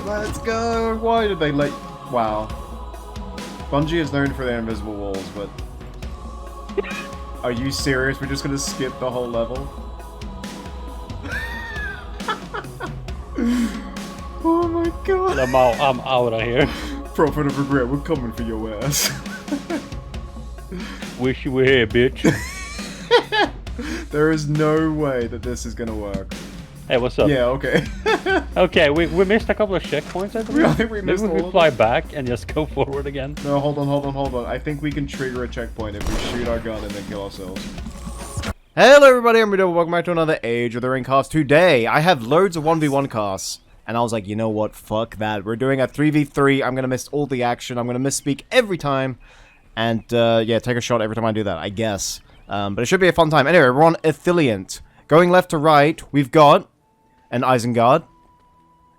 Let's go! Why did they let... Wow. Bungie is known for their invisible walls, but... Are you serious? We're just gonna skip the whole level? Oh my god. I'm out of here. Prophet of regret, we're coming for your ass. Wish you were here, bitch. There is no way that this is gonna work. Hey, what's up? Yeah, okay. Okay, we missed a couple of checkpoints, I believe. I think we missed Maybe we fly back and just go forward again. No, hold on. I think we can trigger a checkpoint if we shoot our gun and then kill ourselves. Hello everybody, I'm RuudDevil. Welcome back to another Age of the Ring cast. Today, I have loads of 1v1 casts. And I was like, you know what? Fuck that. We're doing a 3v3. I'm gonna miss all the action. I'm gonna misspeak every time. And, yeah, take a shot every time I do that, I guess. But it should be a fun time. Anyway, we're on Affiliate. Going left to right, we've got an Isengard.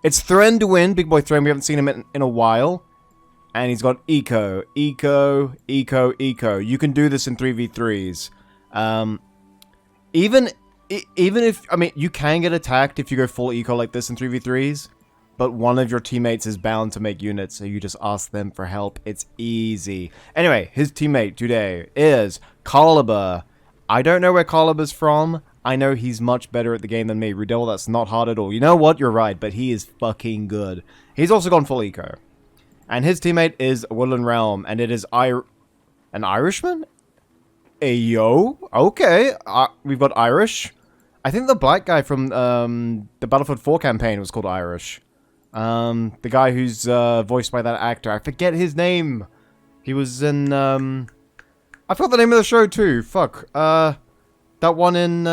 It's Thranduin, Big Boy Thran. We haven't seen him in a while. And he's got Eco. You can do this in 3v3s. Even if, I mean, you can get attacked if you go full eco like this in 3v3s, but one of your teammates is bound to make units, so you just ask them for help. It's easy. Anyway, his teammate today is Caliber. I don't know where Caliber's from. I know he's much better at the game than me. RuudDevil, that's not hard at all. You know what? You're right, but he is fucking good. He's also gone full eco. And his teammate is Woodland Realm, and it is an Irishman? Ayo. Okay. We've got Irish. I think the black guy from the Battlefield 4 campaign was called Irish. The guy who's voiced by that actor. I forget his name. He was in... I forgot the name of the show too. Fuck. That one in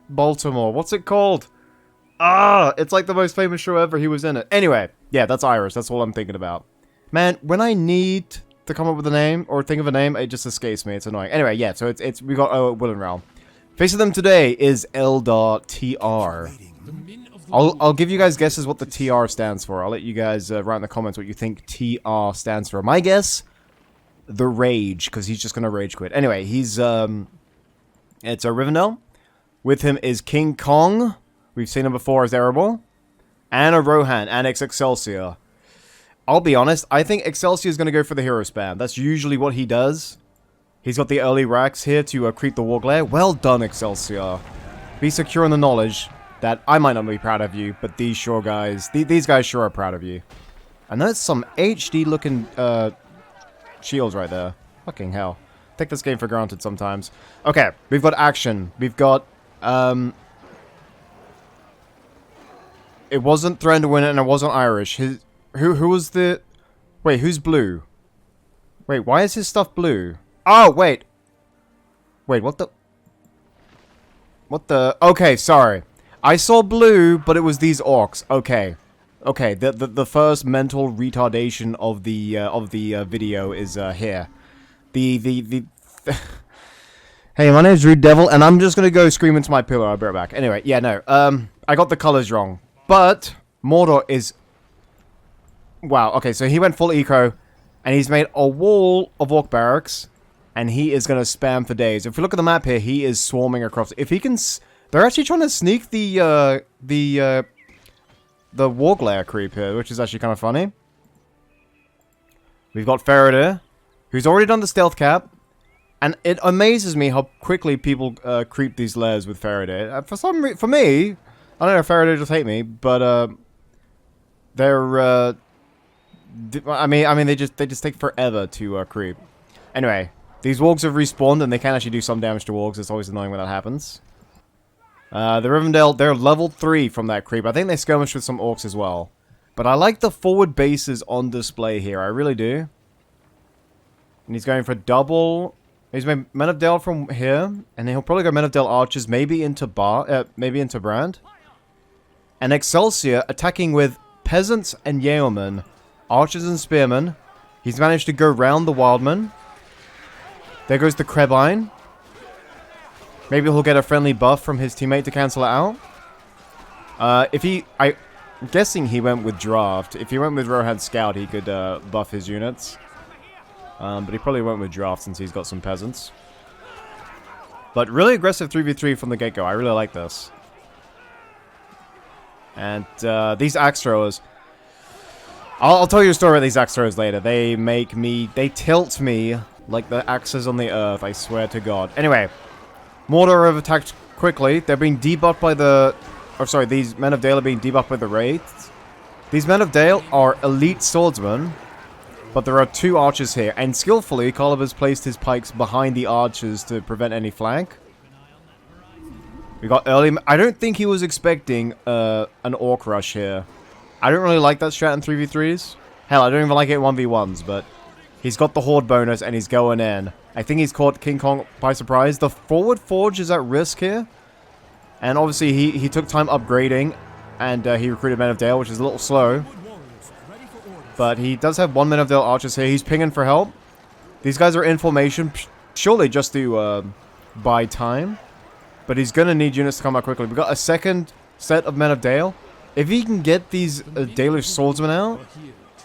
Baltimore. What's it called? It's like the most famous show ever. He was in it. Anyway, yeah, that's Irish. That's all I'm thinking about. Man, when I need to come up with a name or think of a name, it just escapes me. It's annoying. Anyway, yeah, so we got Woodland Realm. Facing them today is LOTR. I'll give you guys guesses what the TR stands for. I'll let you guys write in the comments what you think TR stands for. My guess, the Rage, because he's just gonna rage quit. Anyway, he's it's a Rivendell. With him is King Kong. We've seen him before as Erebor. And a Rohan, and Excelsior. I'll be honest, I think Excelsior is going to go for the hero spam. That's usually what he does. He's got the early racks here to creep the Warglare. Well done, Excelsior. Be secure in the knowledge that I might not be proud of you, but these these guys sure are proud of you. And that's some HD-looking shields right there. Fucking hell. Take this game for granted sometimes. Okay, we've got action. We've got... It wasn't Thranduin and it wasn't Irish. Who was the... Wait, who's blue? Wait, why is his stuff blue? Oh, wait. Wait, what the... What the... Okay, sorry. I saw blue, but it was these orcs. Okay. Okay, the first mental retardation of the video is here. Hey, my name is RuudDevil, and I'm just gonna go scream into my pillow. I'll be right back. Anyway, yeah, no. I got the colors wrong. But Mordor is... Wow, okay, so he went full eco, and he's made a wall of orc barracks, and he is going to spam for days. If we look at the map here, he is swarming across. If he can... They're actually trying to sneak the Warglare creep here, which is actually kind of funny. We've got Faraday, who's already done the stealth cap, and it amazes me how quickly people creep these lairs with Faraday. For me... I don't know if Faraday just hate me, but they're I mean they just take forever to creep. Anyway, these wargs have respawned and they can actually do some damage to wargs. It's always annoying when that happens. The Rivendell, they're level 3 from that creep. I think they skirmish with some orcs as well. But I like the forward bases on display here. I really do. And he's going for double. He's made Men of Dale from here, and he'll probably go Men of Dale archers, maybe into Brand. And Excelsior attacking with peasants and yeomen, archers and spearmen. He's managed to go round the wildmen. There goes the Krebine. Maybe he'll get a friendly buff from his teammate to cancel it out. I'm guessing he went with Draft. If he went with Rohan Scout, he could buff his units. But he probably went with Draft since he's got some peasants. But really aggressive 3v3 from the get-go. I really like this. And these axe throwers. I'll tell you a story about these axe throws later. They tilt me like the axes on the earth, I swear to God. Anyway, Mordor have attacked quickly. They're being debuffed by the... Or sorry, these Men of Dale are being debuffed by the Wraiths. These Men of Dale are elite swordsmen, but there are 2 archers here. And skillfully, Calibur's placed his pikes behind the archers to prevent any flank. We got early... I don't think he was expecting an Orc rush here. I don't really like that strat in 3v3s. Hell, I don't even like it in 1v1s, but... He's got the Horde bonus, and he's going in. I think he's caught King Kong by surprise. The forward forge is at risk here. And obviously, he took time upgrading, and he recruited Men of Dale, which is a little slow. But he does have 1 Men of Dale archers here. He's pinging for help. These guys are in formation, surely just to buy time. But he's going to need units to come out quickly. We've got a second set of Men of Dale. If he can get these Dalish swordsmen out,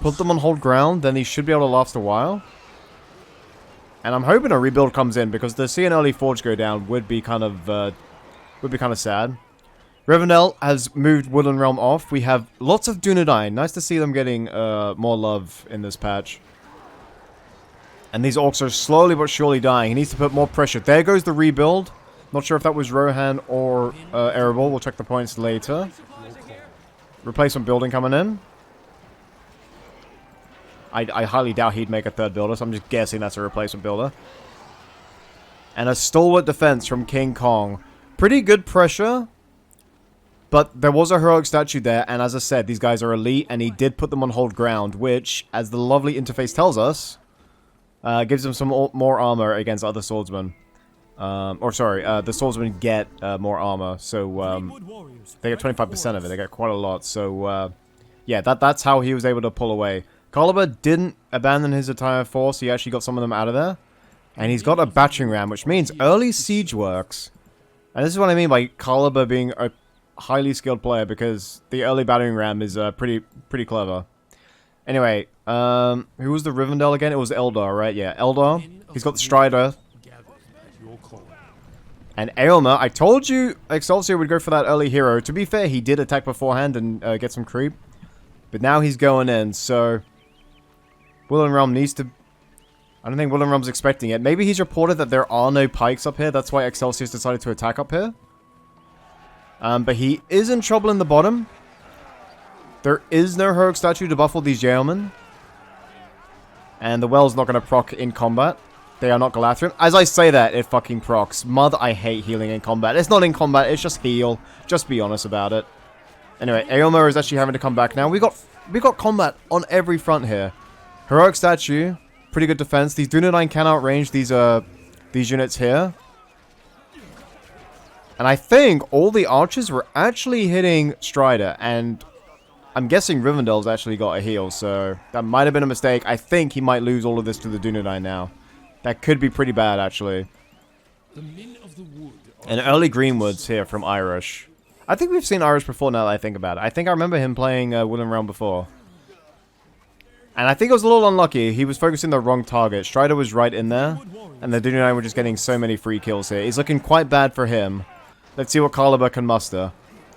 put them on hold ground, then he should be able to last a while. And I'm hoping a rebuild comes in, because to see an early forge go down would be kind of sad. Rivendell has moved Woodland Realm off. We have lots of Dunedain. Nice to see them getting more love in this patch. And these orcs are slowly but surely dying. He needs to put more pressure. There goes the rebuild. Not sure if that was Rohan or Erebor. We'll check the points later. Replacement building coming in. I highly doubt he'd make a 3rd builder, so I'm just guessing that's a replacement builder. And a stalwart defense from King Kong. Pretty good pressure. But there was a heroic statue there, and as I said, these guys are elite, and he did put them on hold ground, which, as the lovely interface tells us, gives them some more armor against other swordsmen. The swordsmen get more armor, so they get 25% of it. They get quite a lot, so yeah, that's how he was able to pull away. Calibur didn't abandon his entire force. He actually got some of them out of there. And he's got a battering ram, which means early siege works. And this is what I mean by Calibur being a highly skilled player, because the early battering ram is pretty clever. Anyway, who was the Rivendell again? It was Eldar, right? Yeah, Eldar. He's got the Strider. And Aylmer, I told you Excelsior would go for that early hero. To be fair, he did attack beforehand and get some creep. But now he's going in, so... Woodland Realm needs to... I don't think Woodland Realm's expecting it. Maybe he's reported that there are no pikes up here. That's why Excelsior's decided to attack up here. But he is in trouble in the bottom. There is no heroic statue to buff all these Jailmen. And the well's not going to proc in combat. They are not Galathrian. As I say that, it fucking procs. Mother, I hate healing in combat. It's not in combat, it's just heal. Just be honest about it. Anyway, Aylmer is actually having to come back now. We got combat on every front here. Heroic statue, pretty good defense. These Dunedain can outrange these units here. And I think all the archers were actually hitting Strider, and I'm guessing Rivendell's actually got a heal, so that might have been a mistake. I think he might lose all of this to the Dunedain now. That could be pretty bad, actually. And early Greenwoods here from Irish. I think we've seen Irish before now that I think about it. I think I remember him playing Woodland Realm before. And I think it was a little unlucky. He was focusing the wrong target. Strider was right in there. And the Dunedain were just getting so many free kills here. He's looking quite bad for him. Let's see what Calibur can muster.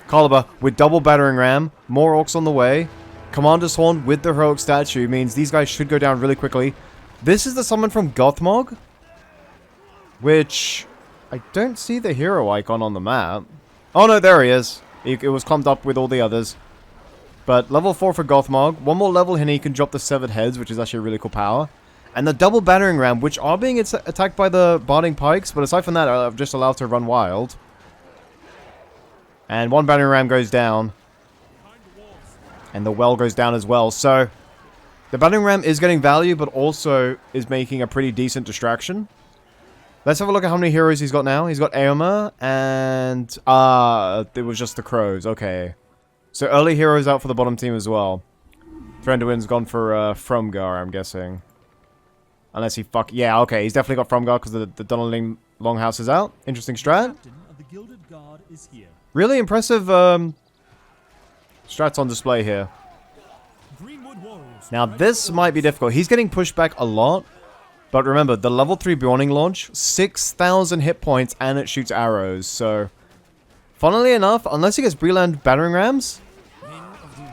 Calibur with double battering ram. More orcs on the way. Commander's Horn with the heroic statue means these guys should go down really quickly. This is the summon from Gothmog. Which... I don't see the hero icon on the map. Oh no, there he is. It was clumped up with all the others. But level 4 for Gothmog. One more level and he can drop the severed heads, which is actually a really cool power. And the double battering ram, which are being attacked by the barding pikes, but aside from that, are just allowed to run wild. And one battering ram goes down. And the well goes down as well. So, the battering ram is getting value, but also is making a pretty decent distraction. Let's have a look at how many heroes he's got now. He's got Aomer, and... it was just the crows. Okay. So, early heroes out for the bottom team as well. Thranduin's gone for Fromgar, I'm guessing. Unless he yeah, okay. He's definitely got Fromgar because the Dunneling Longhouse is out. Interesting strat. Really impressive strats on display here. Now, this might be difficult. He's getting pushed back a lot. But remember, the level 3 Bjorning launch, 6,000 hit points, and it shoots arrows. So, funnily enough, unless he gets Breland battering rams,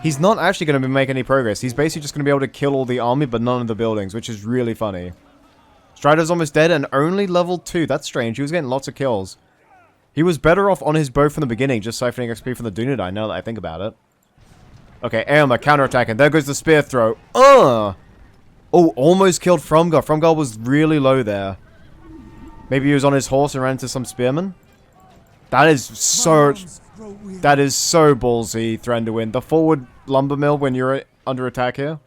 he's not actually going to make any progress. He's basically just going to be able to kill all the army, but none of the buildings, which is really funny. Strider's almost dead and only level 2. That's strange. He was getting lots of kills. He was better off on his bow from the beginning, just siphoning XP from the Dunedain, now that I think about it. Okay, Aylmer counterattacking. There goes the spear throw. Oh, almost killed Fromgar. Fromgar was really low there. Maybe he was on his horse and ran into some spearmen. That is so ballsy, Thranduin. The forward lumber mill when you're under attack here.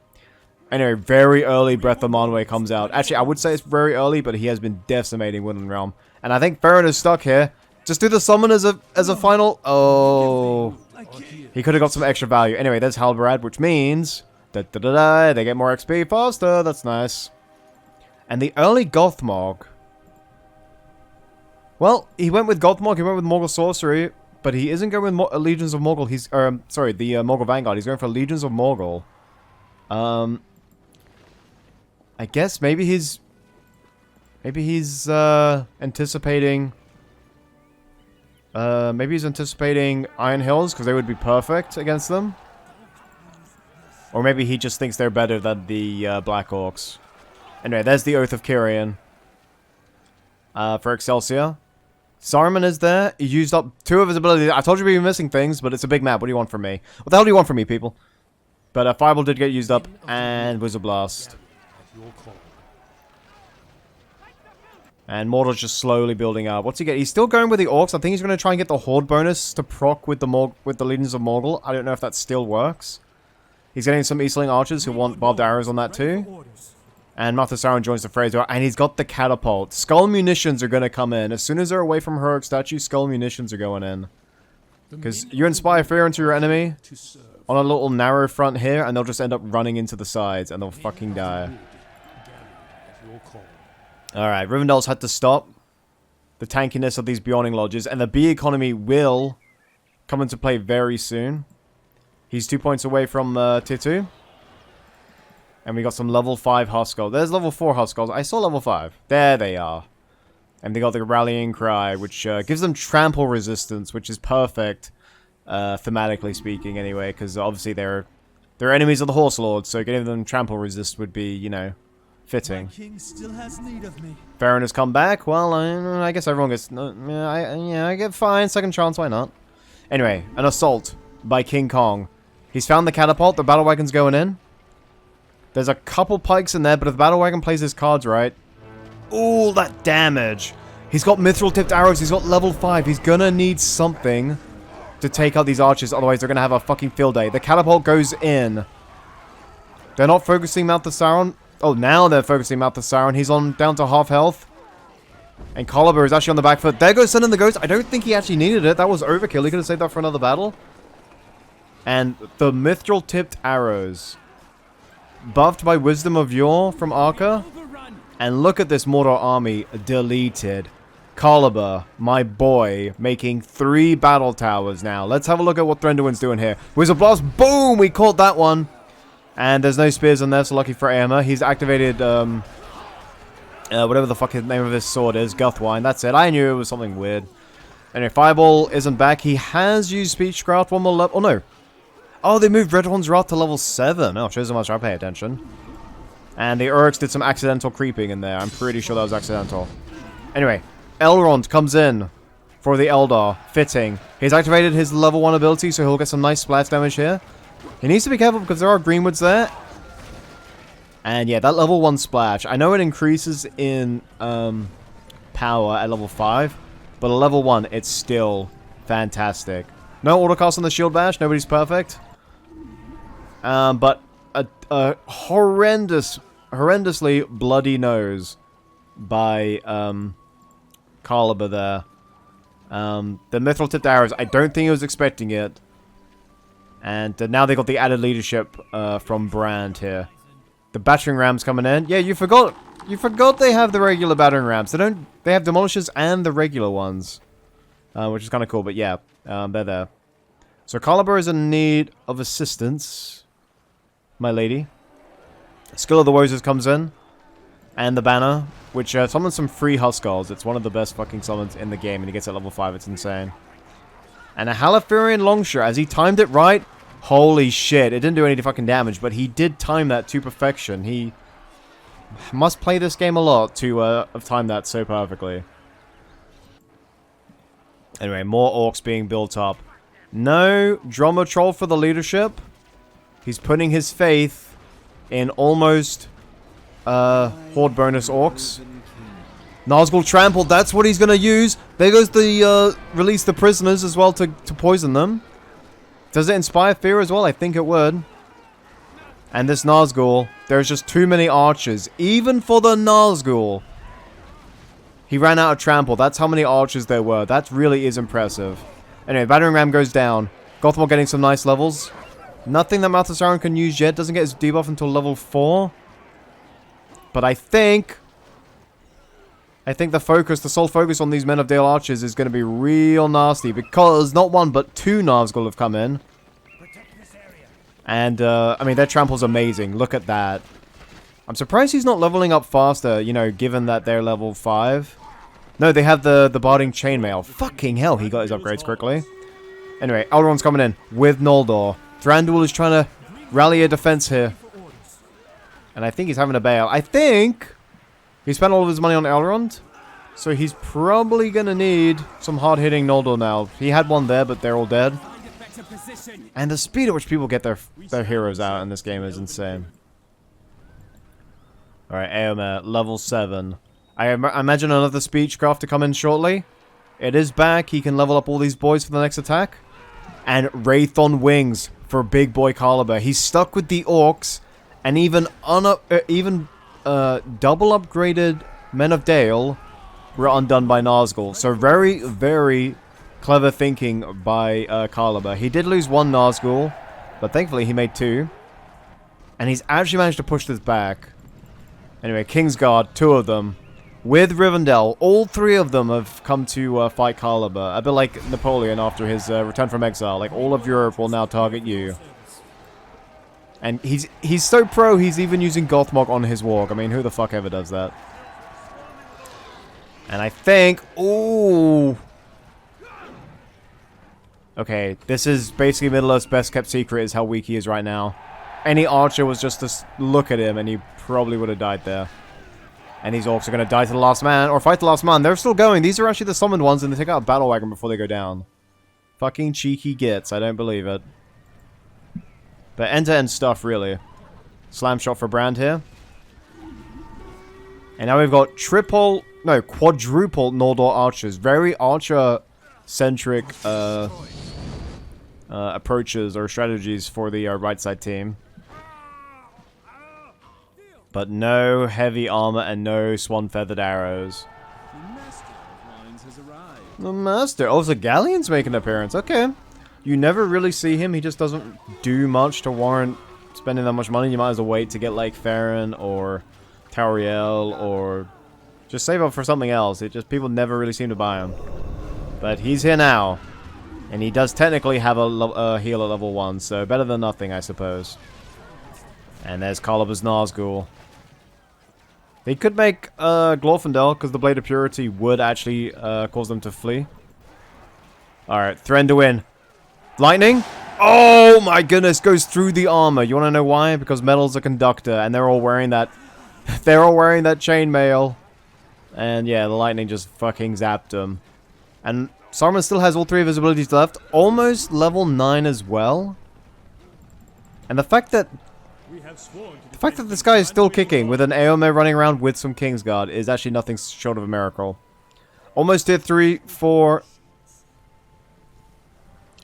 Anyway, very early Breath of Manwë comes out. Actually, I would say it's very early, but he has been decimating Woodland Realm. And I think Farron is stuck here. Just do the summon as a final. Oh, he could have got some extra value. Anyway, there's Halbarad, which means they get more XP faster. That's nice. And the early Gothmog. Well, he went with Gothmog, he went with Morgul Sorcery, but he isn't going with Legions of Morgul. He's, sorry, the Morgul Vanguard. He's going for Legions of Morgul. I guess maybe he's anticipating, Iron Hills, because they would be perfect against them. Or maybe he just thinks they're better than the Black Orcs. Anyway, there's the Oath of Kyrian. For Excelsior. Saruman is there. He used up 2 of his abilities. I told you we were missing things, but it's a big map. What do you want from me? What the hell do you want from me, people? But Fireball did get used up, and Wizard Blast. And Mordor's just slowly building up. What's he get? He's still going with the Orcs. I think he's going to try and get the Horde bonus to proc with the Legions of Morgul. I don't know if that still works. He's getting some Eastling Archers who want barbed arrows on that too. And Martha Sauron joins the fray as well. And he's got the catapult. Skull munitions are going to come in. As soon as they're away from heroic statue, skull munitions are going in. Because you inspire fear into your enemy on a little narrow front here, and they'll just end up running into the sides, and they'll fucking die. Alright, Rivendell's had to stop the tankiness of these Beyonding Lodges, and the B economy will come into play very soon. He's 2 points away from tier 2. And we got some level 5 Huskarls. There's level 4 Huskarls. I saw level 5. There they are. And they got the Rallying Cry, which gives them trample resistance, which is perfect, thematically speaking, anyway, because obviously they're enemies of the Horse Lords, so getting them trample resist would be, you know, fitting. Farron has come back. Well, I guess everyone gets... I get fine. Second chance, why not? Anyway, an assault by King Kong. He's found the catapult. The battle wagon's going in. There's a couple pikes in there, but if the battle wagon plays his cards right... Ooh, that damage! He's got mithril-tipped arrows. He's got level 5. He's gonna need something to take out these archers. Otherwise, they're gonna have a fucking field day. The catapult goes in. They're not focusing Mount the Sauron. Oh, now they're focusing Mount the Sauron. He's on down to half health. And Coliber is actually on the back foot. There goes Sun and the Ghost. I don't think he actually needed it. That was overkill. He could have saved that for another battle. And the mithril-tipped arrows. Buffed by Wisdom of Yore from Arca. And look at this Mordor army deleted. Coliber, my boy, making 3 battle towers now. Let's have a look at what Thranduin's doing here. Wizard Blast, boom! We caught that one. And there's no spears in there, so lucky for Aylmer. He's activated, whatever the fuck the name of his sword is. Gothwine, that's it. I knew it was something weird. Anyway, Fireball isn't back. He has used Speechcraft one more level. Oh, no. Oh, they moved Redhorn's Wrath to level 7. Oh, shows how much I pay attention. And the Uruks did some accidental creeping in there. I'm pretty sure that was accidental. Anyway, Elrond comes in for the Eldar. Fitting. He's activated his level 1 ability, so he'll get some nice splash damage here. He needs to be careful because there are greenwoods there. And yeah, that level 1 splash. I know it increases in power at level 5. But at level 1, it's still fantastic. No autocast on the shield bash. Nobody's perfect. But a horrendously bloody nose by Coliber there. The mithril tipped arrows. I don't think he was expecting it. And now they got the added leadership from Brand here. The battering rams coming in. Yeah, you forgot they have the regular battering rams. They have demolishers and the regular ones, which is kind of cool. But yeah, they're there. So Coliber is in need of assistance, my lady. Skill of the Wozers comes in, and the banner, which summons some free Huskarls. It's one of the best fucking summons in the game, and he gets at level 5. It's insane. And a Halathurian Longshot, as he timed it right, Holy shit, it didn't do any fucking damage, but he did time that to perfection. He must play this game a lot to have timed that so perfectly. Anyway, more orcs being built up. No drummer troll for the leadership. He's putting his faith in almost horde bonus orcs. Nazgul trampled, that's what he's gonna use. There goes the release the prisoners as well to poison them. Does it inspire fear as well? I think it would. And this Nazgul, there's just too many archers, even for the Nazgul. He ran out of trample. That's how many archers there were. That really is impressive. Anyway, battering ram goes down. Gothmog getting some nice levels. Nothing that Mouth of Sauron can use yet. Doesn't get his debuff until level 4. But I think the sole focus on these Men of Dale archers is going to be real nasty. Because not one, but 2 Nazgul have come in. And, I mean, their trample's amazing. Look at that. I'm surprised he's not leveling up faster, you know, given that they're level 5. No, they have the barding chainmail. Fucking hell, he got his upgrades quickly. Anyway, Elrond's coming in with Noldor. Thranduil is trying to rally a defense here. And I think he's having a bail. I think he spent all of his money on Elrond. So he's probably going to need some hard-hitting Noldor now. He had one there, but they're all dead. And the speed at which people get their heroes out in this game is insane. Alright, Eomer, level 7. I imagine another speechcraft to come in shortly. It is back. He can level up all these boys for the next attack. And Wraith on Wings for big boy Caliber. He's stuck with the orcs. And even double upgraded Men of Dale were undone by Nazgul. So very, very clever thinking by Caliber. He did lose 1 Nazgul, but thankfully he made 2. And he's actually managed to push this back. Anyway, Kingsguard, 2 of them. With Rivendell, all 3 of them have come to fight Caliber. A bit like Napoleon after his return from exile. Like, all of Europe will now target you. And he's so pro, he's even using Gothmog on his walk. I mean, who the fuck ever does that? And I think... Ooh... Okay, this is basically Middle-earth's best kept secret is how weak he is right now. Any archer was just to look at him and he probably would have died there. And these orcs are going to die to the last man, or fight the last man. They're still going. These are actually the summoned ones, and they take out a battle wagon before they go down. Fucking cheeky gits. I don't believe it. But end-to-end stuff, really. Slam shot for Brand here. And now we've got quadruple Noldor archers. Very archer-centric approaches or strategies for the right side team. But no heavy armor and no swan-feathered arrows. The Master. Oh, so Galleon's making an appearance. Okay. You never really see him. He just doesn't do much to warrant spending that much money. You might as well wait to get like Farron or Tauriel or just save up for something else. People never really seem to buy him. But he's here now. And he does technically have a heal at level 1. So better than nothing, I suppose. And there's Caliber's Nazgul. They could make Glorfindel, because the Blade of Purity would actually cause them to flee. Alright, Thranduil. Lightning? Oh my goodness, goes through the armor. You want to know why? Because metal's a conductor, and they're all wearing that... they're all wearing that chainmail. And yeah, the lightning just fucking zapped them. And Saruman still has all 3 of his abilities left. Almost level 9 as well. And the fact that this guy is still kicking with an Eomer running around with some Kingsguard is actually nothing short of a miracle. Almost tier 3 for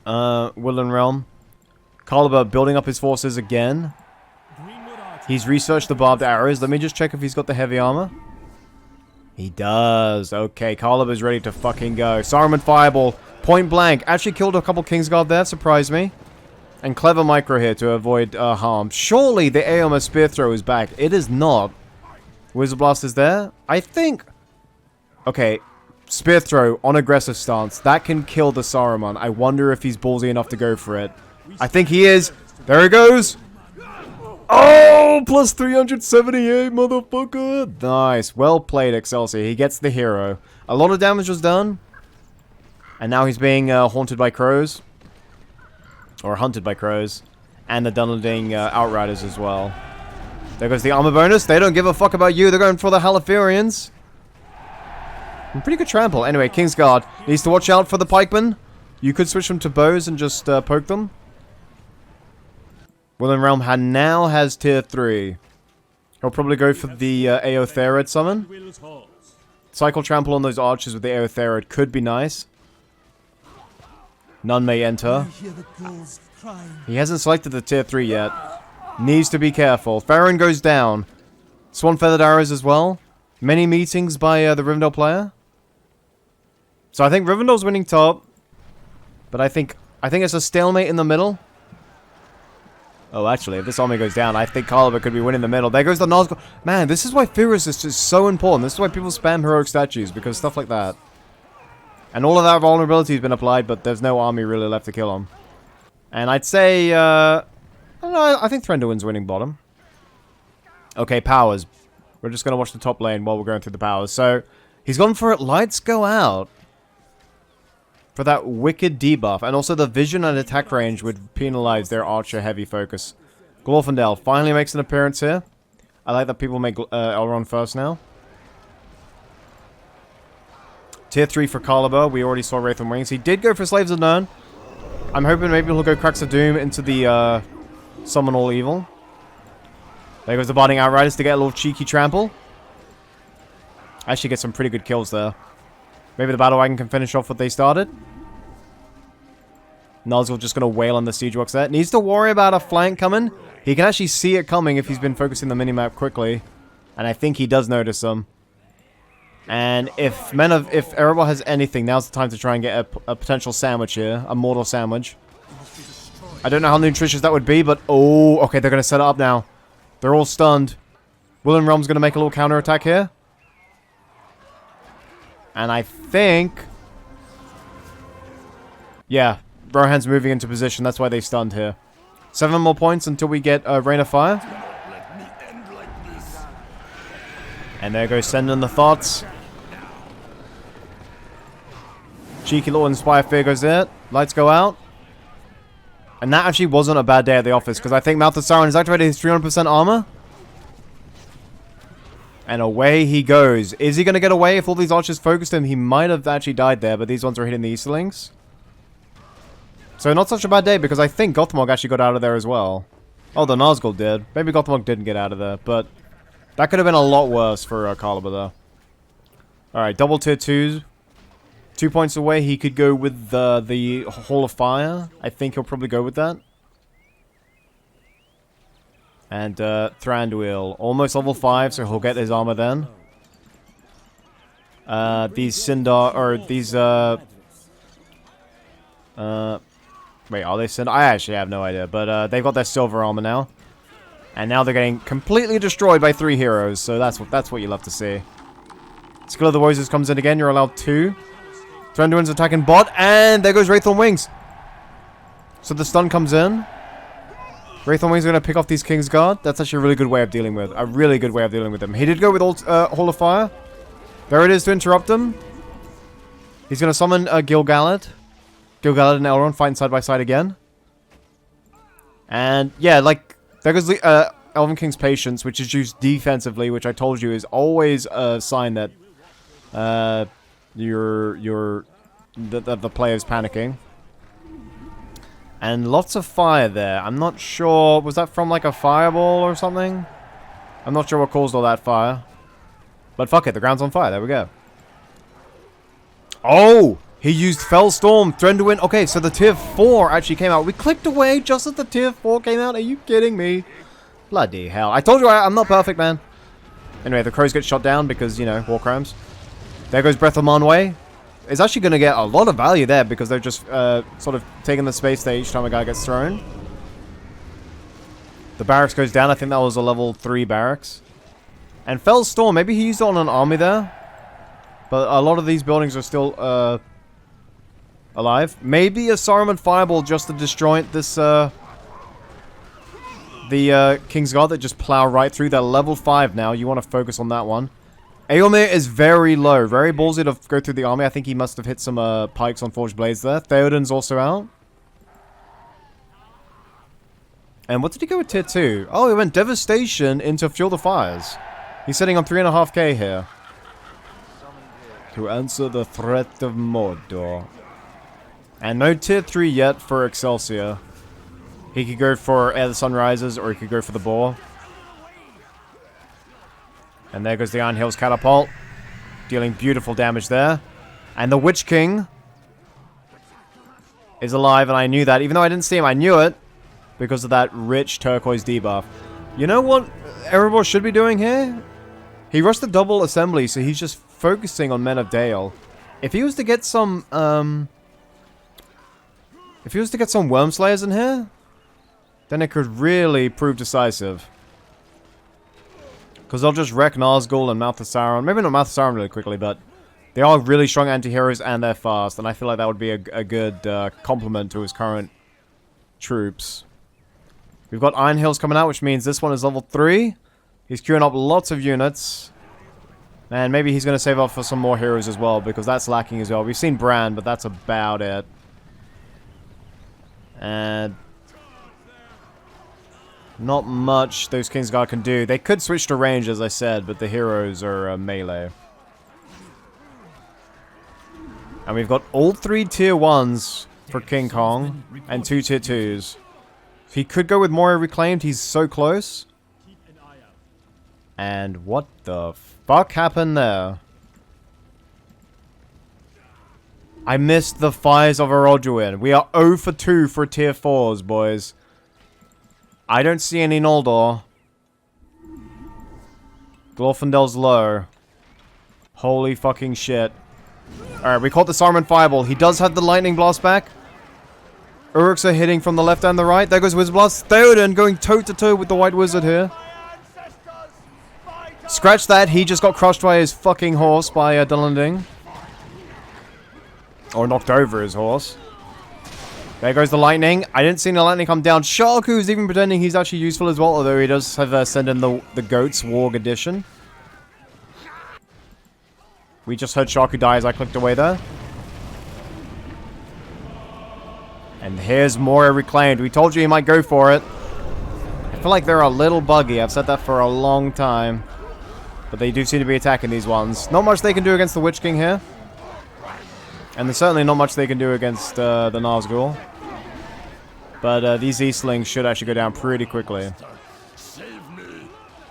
Woodland Realm. Caliber building up his forces again. He's researched the barbed arrows. Let me just check if he's got the heavy armor. He does. Okay, Caliber's ready to fucking go. Saruman Fireball, point blank. Actually killed a couple Kingsguard there, surprised me. And clever micro here to avoid harm. Surely the Eomer Spear Throw is back. It is not. Wizard Blast is there. I think... Okay, Spear Throw on aggressive stance. That can kill the Saruman. I wonder if he's ballsy enough to go for it. I think he is. There he goes. Oh, plus 378, motherfucker. Nice. Well played, Excelsior. He gets the hero. A lot of damage was done. And now he's being haunted by crows. Or hunted by crows. And the Dunedin Outriders as well. There goes the armor bonus. They don't give a fuck about you. They're going for the Halifareans. Pretty good trample. Anyway, Kingsguard needs to watch out for the pikemen. You could switch them to bows and just poke them. Willen Realm now has tier 3. He'll probably go for the Aotherod summon. Cycle trample on those archers with the Aotherod could be nice. None may enter. He hasn't selected the tier 3 yet. Needs to be careful. Farron goes down. Swan Feathered Arrows as well. Many meetings by the Rivendell player. So I think Rivendell's winning top. But I think it's a stalemate in the middle. Oh, actually, if this army goes down, I think Caliber could be winning the middle. There goes the Nazgul. Man, this is why Fear Resist is so important. This is why people spam heroic statues, because stuff like that. And all of that vulnerability has been applied, but there's no army really left to kill him. And I'd say, I don't know, I think Thranduil's winning bottom. Okay, powers. We're just going to watch the top lane while we're going through the powers. So, he's gone for it. Lights go out. For that wicked debuff. And also the vision and attack range would penalize their archer heavy focus. Glorfindel finally makes an appearance here. I like that people make Elrond first now. Tier 3 for Caliber. We already saw Wraith and Wings. He did go for Slaves of Nirn. I'm hoping maybe he'll go Cracks of Doom into the Summon All Evil. There goes the Barding Outriders to get a little cheeky trample. Actually get some pretty good kills there. Maybe the Battle Wagon can finish off what they started. Nazgul just going to wail on the Siege Works there. Needs to worry about a flank coming. He can actually see it coming if he's been focusing the minimap quickly. And I think he does notice them. And if Erebor has anything, now's the time to try and get a potential sandwich here. A mortal sandwich. I don't know how nutritious that would be, but... Oh, okay, they're going to set it up now. They're all stunned. Willen Realm's going to make a little counterattack here. And I think... Yeah, Rohan's moving into position. That's why they stunned here. 7 more points until we get Rain of Fire. And there goes sending the thoughts. Cheeky little Inspire Fear goes there. Lights go out. And that actually wasn't a bad day at the office, because I think Mouth of Sauron has activated his 300% armor. And away he goes. Is he going to get away if all these archers focused him? He might have actually died there, but these ones are hitting the Easterlings. So not such a bad day, because I think Gothmog actually got out of there as well. Oh, the Nazgul did. Maybe Gothmog didn't get out of there, but that could have been a lot worse for Caliber, though. Alright, double tier 2s. 2 points away, he could go with the Hall of Fire. I think he'll probably go with that. And Thranduil, almost level 5, so he'll get his armor then. These Sindar, or these, wait, are they Sindar? I actually have no idea, but they've got their silver armor now. And now they're getting completely destroyed by 3 heroes, so that's what you love to see. Skill of the Warriors comes in again, you're allowed 2. Thranduil's attacking bot, and there goes Wraithorn Wings. So the stun comes in. Wraithorn Wings are going to pick off these Kingsguard. That's actually a really good way of dealing with. A really good way of dealing with them. He did go with Hall of Fire. There it is to interrupt them. He's going to summon Gil-galad. Gil-galad and Elrond fighting side by side again. And yeah, like, there goes the Elven King's Patience, which is used defensively, which I told you is always a sign that the player's panicking. And lots of fire there. I'm not sure, was that from like a fireball or something? I'm not sure what caused all that fire. But fuck it, the ground's on fire, there we go. Oh! He used Fellstorm, Thranduil. Okay, so the tier 4 actually came out. We clicked away just as the tier 4 came out. Are you kidding me? Bloody hell. I told you I'm not perfect, man. Anyway, the crows get shot down because, you know, war crimes. There goes Breath of Manwë. It's actually going to get a lot of value there because they're just sort of taking the space there each time a guy gets thrown. The barracks goes down. I think that was a level 3 barracks. And Fellstorm, maybe he used it on an army there. But a lot of these buildings are still alive. Maybe a Saruman Fireball just to destroy this the Kingsguard that just plow right through. They're level 5 now. You want to focus on that one. Aelmir is very low. Very ballsy to go through the army. I think he must have hit some pikes on Forged Blades there. Theoden's also out. And what did he go with tier 2? Oh, he went Devastation into Fuel the Fires. He's sitting on 3.5k here. To answer the threat of Mordor. And no tier 3 yet for Excelsior. He could go for Ere the Sun Rises, or he could go for the Boar. And there goes the Iron Hills Catapult. Dealing beautiful damage there. And the Witch King is alive, and I knew that. Even though I didn't see him, I knew it. Because of that rich turquoise debuff. You know what Erebor should be doing here? He rushed the double assembly, so he's just focusing on Men of Dale. If he was to get some, Worm Slayers in here, then it could really prove decisive. Because they'll just wreck Nazgul and Mouth of Sauron. Maybe not Mouth of Sauron really quickly, but they are really strong anti-heroes and they're fast. And I feel like that would be a good complement to his current troops. We've got Iron Hills coming out, which means this one is level 3. He's queuing up lots of units. And maybe he's going to save up for some more heroes as well, because that's lacking as well. We've seen Bran, but that's about it. And not much those Kingsguard can do. They could switch to range, as I said, but the heroes are melee. And we've got all 3 tier 1s for King Kong, and 2 tier 2s. He could go with Moria Reclaimed, he's so close. And what the fuck happened there? I missed the Fires of Eroduin. We are 0 for 2 for tier 4s, boys. I don't see any Noldor. Glorfindel's low. Holy fucking shit. Alright, we caught the Saruman Fireball. He does have the Lightning Blast back. Uruks are hitting from the left and the right. There goes Wizard Blast. Theoden going toe-to-toe with the White Wizard here. Scratch that. He just got crushed by his fucking horse by Dunlending. Or knocked over his horse. There goes the lightning. I didn't see the lightning come down. Sharku's even pretending he's actually useful as well, although he does have sent in the Goats Warg edition. We just heard Sharku die as I clicked away there. And here's Moria Reclaimed. We told you he might go for it. I feel like they're a little buggy. I've said that for a long time. But they do seem to be attacking these ones. Not much they can do against the Witch King here. And there's certainly not much they can do against the Nazgul. But these Eastlings should actually go down pretty quickly.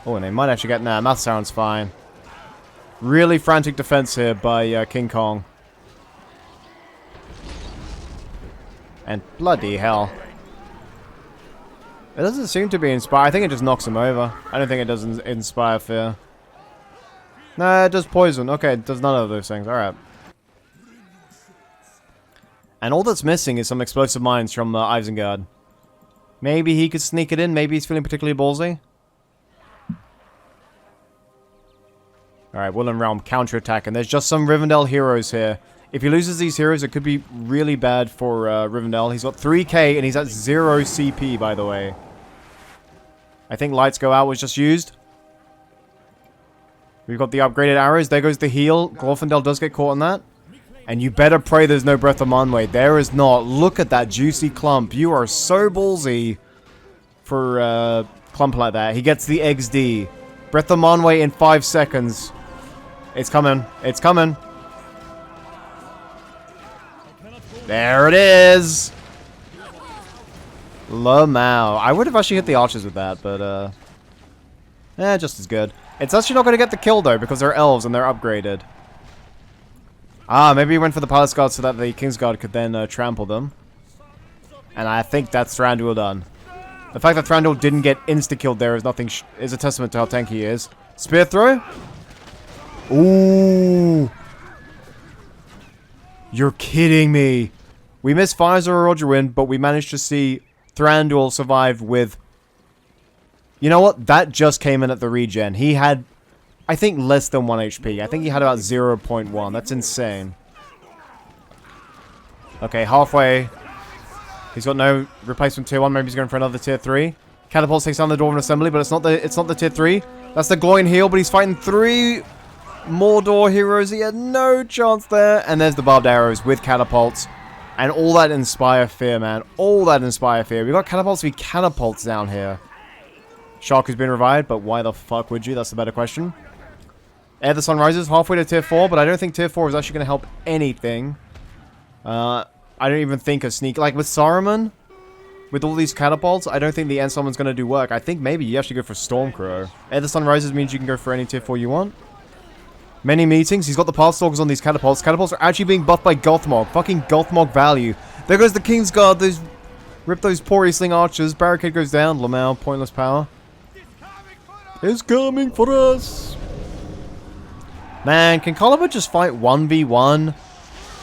Oh, and they might actually get... Nah, Mouth Sauron's fine. Really frantic defense here by King Kong. And bloody hell. It doesn't seem to be inspire. I think it just knocks him over. I don't think it does inspire fear. Nah, it does poison. Okay, it does none of those things. Alright. And all that's missing is some explosive mines from Isengard. Maybe he could sneak it in. Maybe he's feeling particularly ballsy. Alright, Woodland Realm counterattack. And there's just some Rivendell heroes here. If he loses these heroes, it could be really bad for Rivendell. He's got 3k and he's at 0 CP, by the way. I think Lights Go Out was just used. We've got the upgraded arrows. There goes the heal. Glorfindel does get caught on that. And you better pray there's no Breath of Manwë. There is not. Look at that juicy clump. You are so ballsy for a clump like that. He gets the XD. Breath of Manwë in 5 seconds. It's coming. It's coming. There it is. Lamau. I would have actually hit the archers with that, but just as good. It's actually not going to get the kill though, because they're elves and they're upgraded. Ah, maybe he went for the Palace Guard so that the Kingsguard could then trample them. And I think that's Thranduil done. The fact that Thranduil didn't get insta-killed there is nothing is a testament to how tanky he is. Spear throw? Ooh. You're kidding me. We missed Fires of Eroduin, but we managed to see Thranduil survive with... You know what? That just came in at the regen. He had, I think, less than 1 HP. I think he had about 0.1. That's insane. Okay, halfway. He's got no replacement tier 1. Maybe he's going for another tier 3. Catapult takes down the Dwarven Assembly, but it's not the tier 3. That's the Glowing Heal, but he's fighting 3 Mordor heroes. He had no chance there. And there's the Barbed Arrows with catapults. And all that inspire fear, man. All that inspire fear. We got catapults v catapults down here. Shark has been revived, but why the fuck would you? That's the better question. Ere the Sun Rises, halfway to tier 4, but I don't think tier 4 is actually going to help anything. I don't even think a sneak... Like, with Saruman, with all these catapults, I don't think the End Summon's going to do work. I think maybe you actually go for Stormcrow. Ere the Sun Rises means you can go for any tier 4 you want. Many meetings. He's got the Pathstalkers on these catapults. Catapults are actually being buffed by Gothmog. Fucking Gothmog value. There goes the Kingsguard. Those... Rip those poor Eastling archers. Barricade goes down. Lamau, pointless power. It's coming for us. Man, can Caliber just fight 1v1?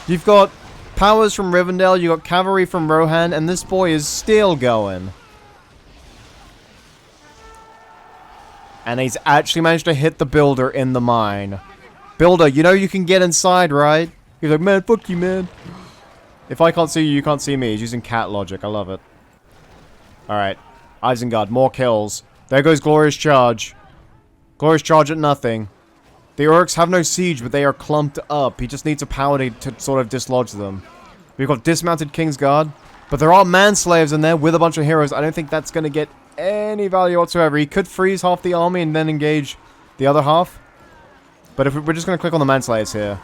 You've got powers from Rivendell, you got cavalry from Rohan, and this boy is still going. And he's actually managed to hit the Builder in the mine. Builder, you know you can get inside, right? He's like, man, fuck you, man. If I can't see you, you can't see me. He's using cat logic. I love it. Alright. Isengard, more kills. There goes Glorious Charge. Glorious Charge at nothing. The Orcs have no siege, but they are clumped up. He just needs a power to sort of dislodge them. We've got dismounted Kingsguard, but there are Manslayers in there with a bunch of heroes. I don't think that's going to get any value whatsoever. He could freeze half the army and then engage the other half. But if we're just going to click on the Manslayers here.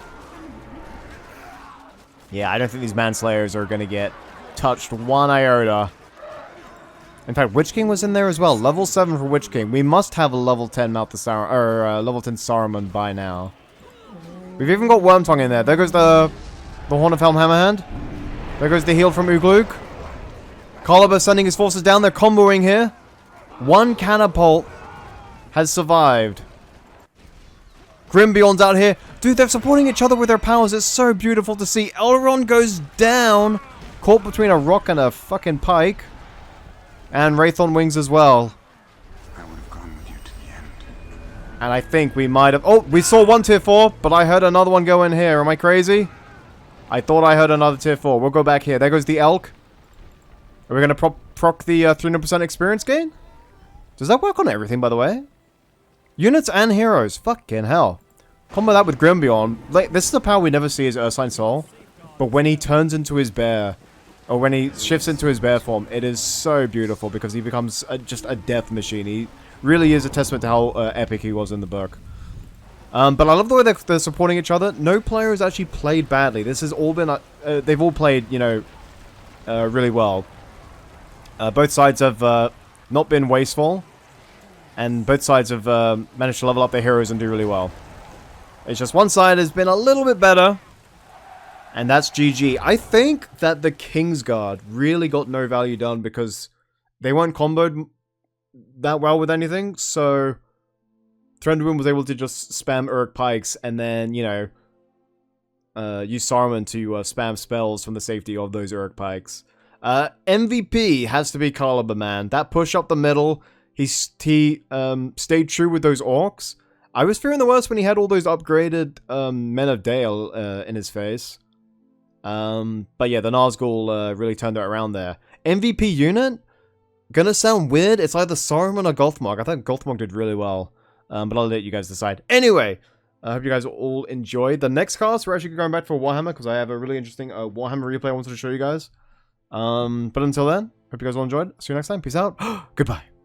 Yeah, I don't think these Manslayers are going to get touched one iota. In fact, Witch King was in there as well. Level 7 for Witch King. We must have a level 10 Mouth the Saruman, or level 10 Saruman by now. We've even got Wormtongue in there. There goes the Horn of Helm Hammerhand. There goes the heal from Ugluk. Caliber sending his forces down. They're comboing here. One catapult has survived. Grimbjorn's out here. Dude, they're supporting each other with their powers. It's so beautiful to see. Elrond goes down. Caught between a rock and a fucking pike. And Wraith on Wings as well. I would have gone with you to the end. And I think we might have... Oh, we saw one tier 4, but I heard another one go in here. Am I crazy? I thought I heard another tier 4. We'll go back here. There goes the Elk. Are we going to proc the 300% experience gain? Does that work on everything, by the way? Units and heroes. Fucking hell. Combo that with Grimbjorn. Like, this is a power we never see as Ursine Soul. But when he turns into his bear... Or when he shifts into his bear form, it is so beautiful because he becomes just a death machine. He really is a testament to how epic he was in the book. But I love the way they're supporting each other. No player has actually played badly. This has all been... they've all played, you know, really well. Both sides have not been wasteful. And both sides have managed to level up their heroes and do really well. It's just one side has been a little bit better. And that's GG. I think that the Kingsguard really got no value done because they weren't comboed that well with anything. So Threnduin was able to just spam Uruk Pikes and then, you know, use Saruman to spam spells from the safety of those Uruk Pikes. MVP has to be Caliber, man. That push up the middle, he stayed true with those Orcs. I was fearing the worst when he had all those upgraded Men of Dale in his face. But yeah, the Nazgul really turned it around there. MVP unit? Gonna sound weird. It's either Saruman or Gothmog. I thought Gothmog did really well. But I'll let you guys decide. Anyway, I hope you guys all enjoyed. The next cast, we're actually going back for Warhammer because I have a really interesting Warhammer replay I wanted to show you guys. But until then, hope you guys all enjoyed. See you next time. Peace out. Goodbye.